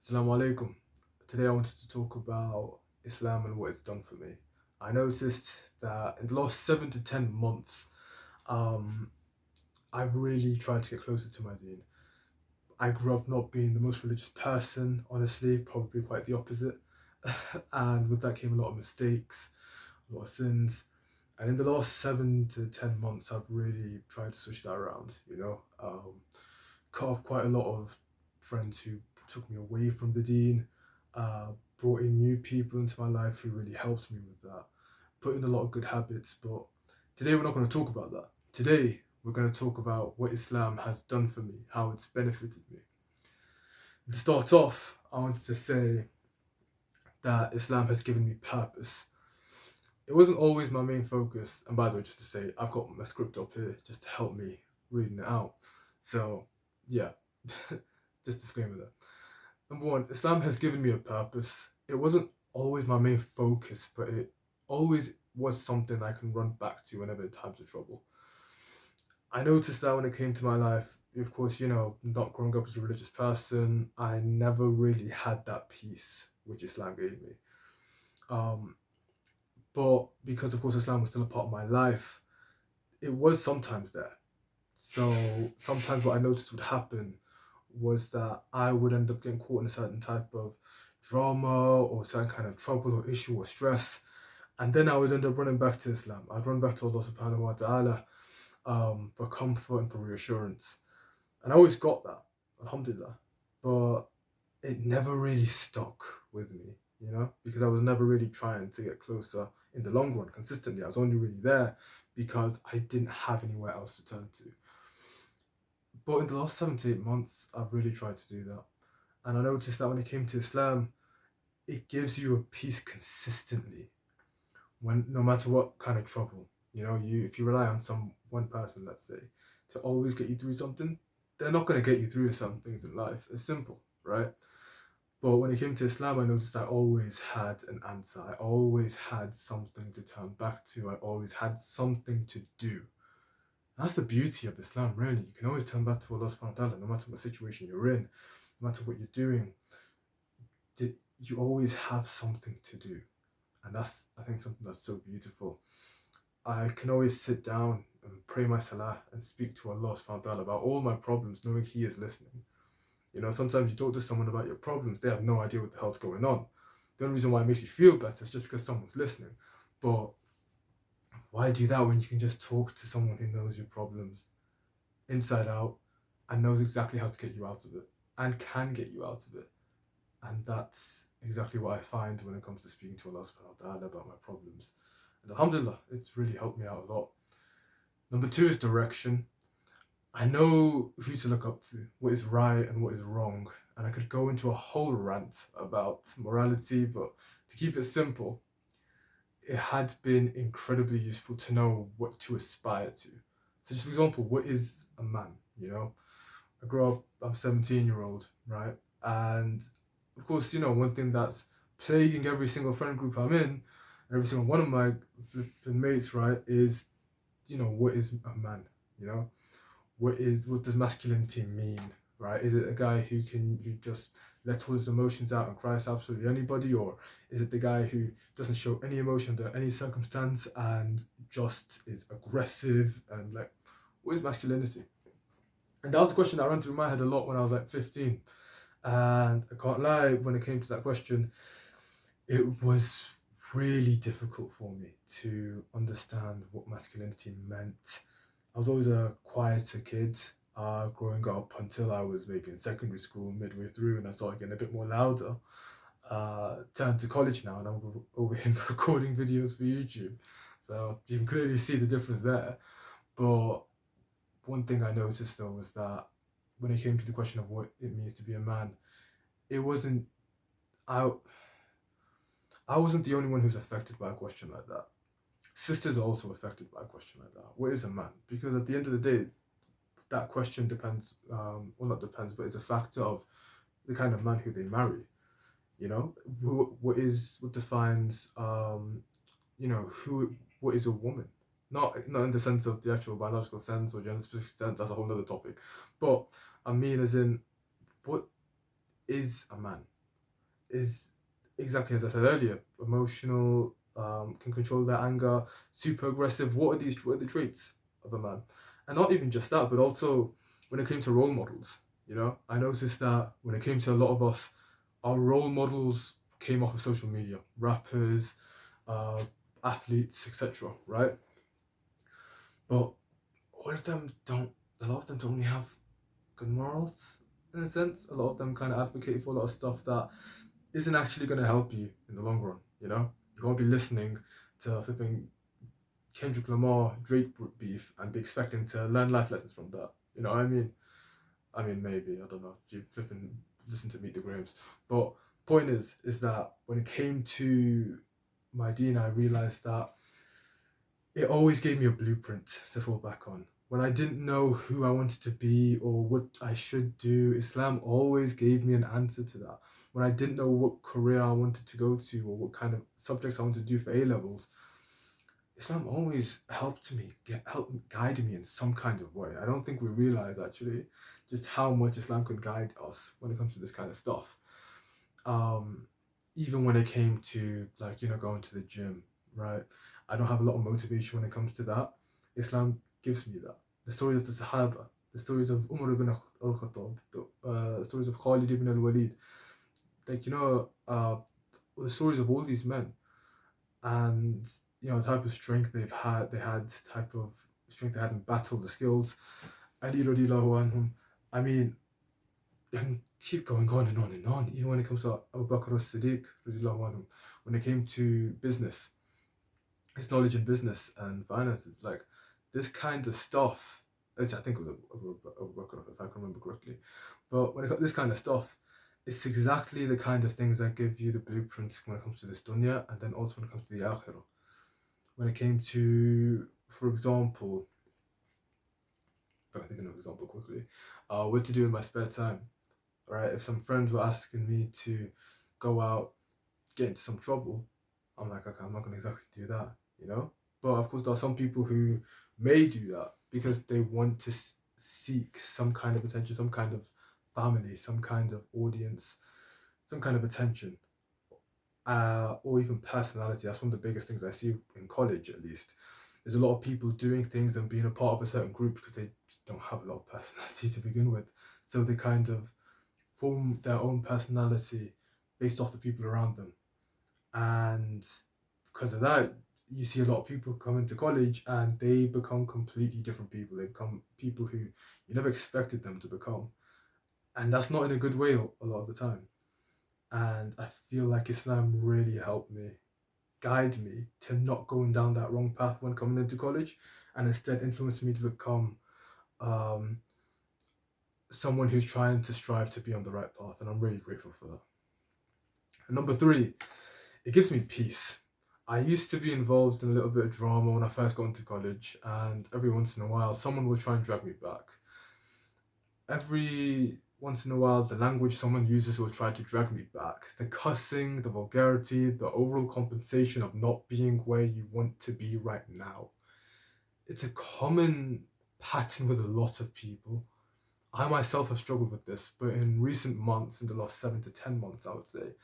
Assalamu alaikum. Today I wanted to talk about Islam and what it's done for me. I noticed that in the last 7 to 10 months, um, I've really tried to get closer to my deen. I grew up not being the most religious person, honestly, probably quite the opposite. And with that came a lot of mistakes, a lot of sins. And in the last 7 to 10 months, I've really tried to switch that around. Cut off quite a lot of friends who took me away from the deen, brought in new people into my life who really helped me with that, put in a lot of good habits. But today we're not going to talk about that. Today we're going to talk about what Islam has done for me, how it's benefited me. And to start off, I wanted to say that Islam has given me purpose. It wasn't always my main focus, and by the way, just to say, I've got my script up here just to help me reading it out. So, yeah, just disclaimer there. Number one, Islam has given me a purpose. It wasn't always my main focus, but it always was something I can run back to whenever in times of trouble. I noticed that when it came to my life, of course, not growing up as a religious person, I never really had that peace which Islam gave me. Um, but because, of course, Islam was still a part of my life, it was sometimes there. So sometimes what I noticed would happen was that I would end up getting caught in a certain type of drama or certain kind of trouble or issue or stress. And then I would end up running back to Islam. I'd run back to Allah subhanahu wa ta'ala for comfort and for reassurance. And I always got that, alhamdulillah. But it never really stuck with me, because I was never really trying to get closer in the long run consistently. I was only really there because I didn't have anywhere else to turn to. But in the last 7 to 8 months, I've really tried to do that. And I noticed that when it came to Islam, it gives you a peace consistently. When no matter what kind of trouble, if you rely on some one person, let's say, to always get you through something, they're not going to get you through certain things in life. It's simple, right? But when it came to Islam, I noticed I always had an answer. I always had something to turn back to. I always had something to do. That's the beauty of Islam, really. You can always turn back to Allah subhanahu wa ta'ala, no matter what situation you're in, no matter what you're doing. You always have something to do. And that's, I think, something that's so beautiful. I can always sit down and pray my salah and speak to Allah subhanahu wa ta'ala about all my problems, knowing He is listening. Sometimes you talk to someone about your problems, they have no idea what the hell's going on. The only reason why it makes you feel better is just because someone's listening. But why do that when you can just talk to someone who knows your problems inside out and knows exactly how to get you out of it and can get you out of it? And that's exactly what I find when it comes to speaking to Allah subhanahu wa ta'ala about my problems. And alhamdulillah, it's really helped me out a lot. Number two is direction. I know who to look up to, what is right and what is wrong. And I could go into a whole rant about morality, but to keep it simple, it had been incredibly useful to know what to aspire to. So just for example, what is a man? I grew up, I'm a 17-year-old, right? And of course, one thing that's plaguing every single friend group I'm in, and every single one of my flipping mates, right, is, what is a man? What does masculinity mean, right? Is it a guy who just let all his emotions out and cries absolutely anybody, or is it the guy who doesn't show any emotion under any circumstance and just is aggressive and like, what is masculinity? And that was a question that ran through my head a lot when I was like 15. And I can't lie, when it came to that question, it was really difficult for me to understand what masculinity meant. I was always a quieter kid growing up until I was maybe in secondary school, midway through, and I started getting a bit more louder. Turned to college now, and I'm over here recording videos for YouTube. So you can clearly see the difference there. But one thing I noticed though was that when it came to the question of what it means to be a man, it wasn't I I wasn't the only one who's affected by a question like that. Sisters are also affected by a question like that. What is a man? Because at the end of the day, that question depends, well, not depends, but it's a factor of the kind of man who they marry. What defines, what is a woman? Not in the sense of the actual biological sense or gender specific sense. That's a whole other topic. But I mean, as in, what is a man? is exactly as I said earlier, emotional, can control their anger, super aggressive. What are the traits of a man? And not even just that, but also when it came to role models, I noticed that when it came to a lot of us, our role models came off of social media, rappers, uh, athletes, etc. Right? But all of them don't. A lot of them don't really have good morals in a sense. A lot of them kind of advocate for a lot of stuff that isn't actually going to help you in the long run. You can't be listening to flipping Kendrick Lamar, Drake beef, and be expecting to learn life lessons from that. You know what I mean? I mean, maybe I don't know if you flipping listen to Meet the Grahams, but point is that when it came to my dean, I realized that it always gave me a blueprint to fall back on. When I didn't know who I wanted to be or what I should do, Islam always gave me an answer to that. When I didn't know what career I wanted to go to or what kind of subjects I wanted to do for A levels, Islam always helped guide me in some kind of way. I don't think we realize actually just how much Islam could guide us when it comes to this kind of stuff. Um, Even when it came to like going to the gym, right? I don't have a lot of motivation when it comes to that. Islam gives me that. The stories of the Sahaba, the stories of Umar ibn al-Khattab, the stories of Khalid ibn al-Walid, like the stories of all these men, and the type of strength they had type of strength they had in battle, the skills. Ali radiallahu anhum. I mean, I can keep going on and on and on. Even when it comes to Abu Bakr as-Siddiq, when it came to business, his knowledge in business and finances, like this kind of stuff. I think it was Abu Bakr, if I can remember correctly. But when it comes to this kind of stuff, it's exactly the kind of things that give you the blueprint when it comes to this dunya, and then also when it comes to the akhirah. When it came to, for example, if I think of an example quickly, what to do in my spare time. Right, if some friends were asking me to go out, get into some trouble, I'm like, okay, I'm not gonna exactly do that, But of course, there are some people who may do that because they want to seek some kind of attention, some kind of family, some kind of audience, some kind of attention, or even personality. That's one of the biggest things I see in college, at least. There's a lot of people doing things and being a part of a certain group because they just don't have a lot of personality to begin with. So they kind of form their own personality based off the people around them. And because of that, you see a lot of people come into college and they become completely different people. They become people who you never expected them to become. And that's not in a good way a lot of the time. And I feel like Islam really helped me, guide me to not going down that wrong path when coming into college, and instead influenced me to become um, someone who's trying to strive to be on the right path. And I'm really grateful for that. And number three, it gives me peace. I used to be involved in a little bit of drama when I first got into college, and every once in a while, someone will try and drag me back. Every once in a while, the language someone uses will try to drag me back. The cussing, the vulgarity, the overall compensation of not being where you want to be right now. It's a common pattern with a lot of people. I myself have struggled with this, but in recent months, in the last 7 to 10 months, I would say,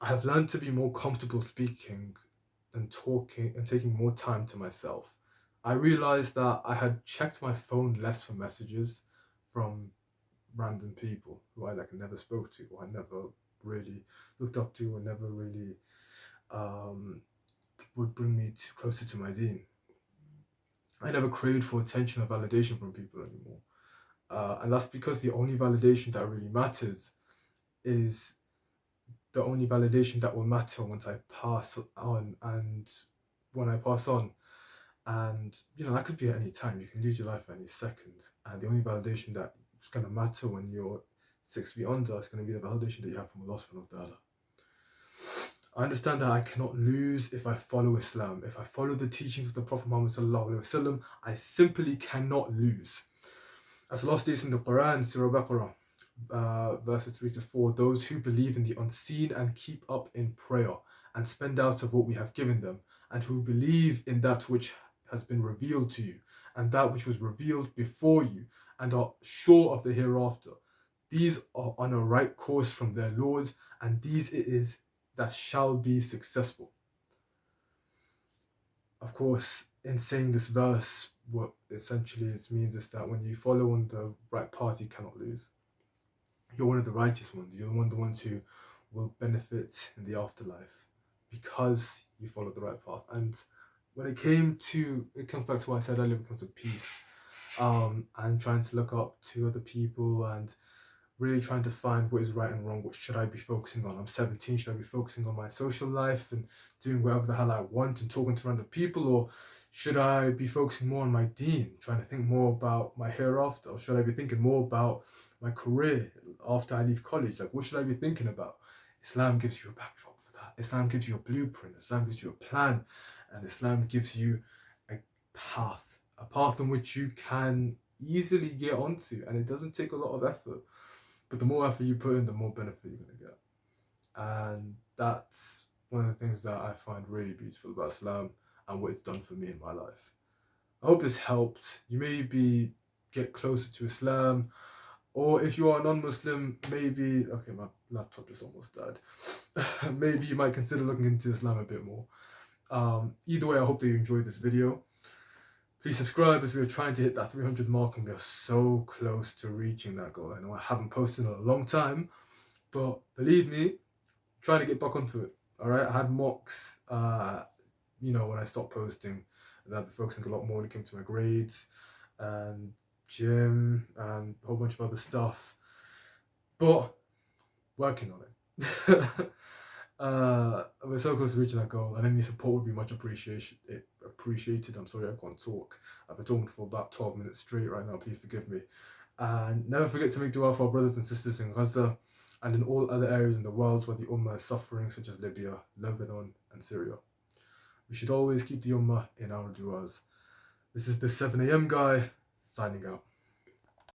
I have learned to be more comfortable speaking and talking and taking more time to myself. I realized that I had checked my phone less for messages from random people who I never spoke to or I never really looked up to or never really um, would bring me closer to my deen. I never craved for attention or validation from people anymore. And that's because the only validation that really matters is the only validation that will matter once I pass on and when I pass on. And that could be at any time. You can lose your life at any second. And the only validation that is going to matter when you're 6 feet under is going to be the validation that you have from Allah subhanahu wa ta'ala. I understand that I cannot lose if I follow Islam. If I follow the teachings of the Prophet Muhammad sallallahu alaihi wasallam, I simply cannot lose. As Allah states in the Quran, Surah Baqarah, verses 3 to 4, those who believe in the unseen and keep up in prayer and spend out of what we have given them, and who believe in that which has been revealed to you and that which was revealed before you, and are sure of the hereafter, These are on a right course from their Lord, and these it is that shall be successful. Of course, in saying this verse, what essentially it means is that when you follow on the right path, you cannot lose. You're one of the righteous ones. You're one of the ones who will benefit in the afterlife because you followed the right path. And when it comes back to what I said earlier, when it comes to peace, and trying to look up to other people and really trying to find what is right and wrong. What should I be focusing on? I'm 17. Should I be focusing on my social life and doing whatever the hell I want and talking to random people? Or should I be focusing more on my deen, trying to think more about my hereafter? Or should I be thinking more about my career after I leave college? Like, what should I be thinking about? Islam gives you a backdrop for that. Islam gives you a blueprint. Islam gives you a plan. And Islam gives you a a path on which you can easily get onto. And it doesn't take a lot of effort. But the more effort you put in, the more benefit you're going to get. And that's one of the things that I find really beautiful about Islam and what it's done for me in my life. I hope this helped. You maybe get closer to Islam, or if you are a non-Muslim, maybe, okay, my laptop just almost died. Maybe you might consider looking into Islam a bit more. Either way, I hope that you enjoyed this video. Please subscribe as we are trying to hit that 300 mark and we are so close to reaching that goal. I know I haven't posted in a long time, but believe me, trying to get back onto it. All right, I had mocks, when I stopped posting, and I'd be focusing a lot more when it came to my grades and gym and a whole bunch of other stuff, but working on it. We're so close to reaching that goal, and any support would be much appreciated. I'm sorry I can't talk. I've been talking for about 12 minutes straight right now. Please forgive me. And never forget to make dua for our brothers and sisters in Gaza and in all other areas in the world where the Ummah is suffering, such as Libya, Lebanon, and Syria. We should always keep the Ummah in our duas. This is the 7 a.m. guy, signing out.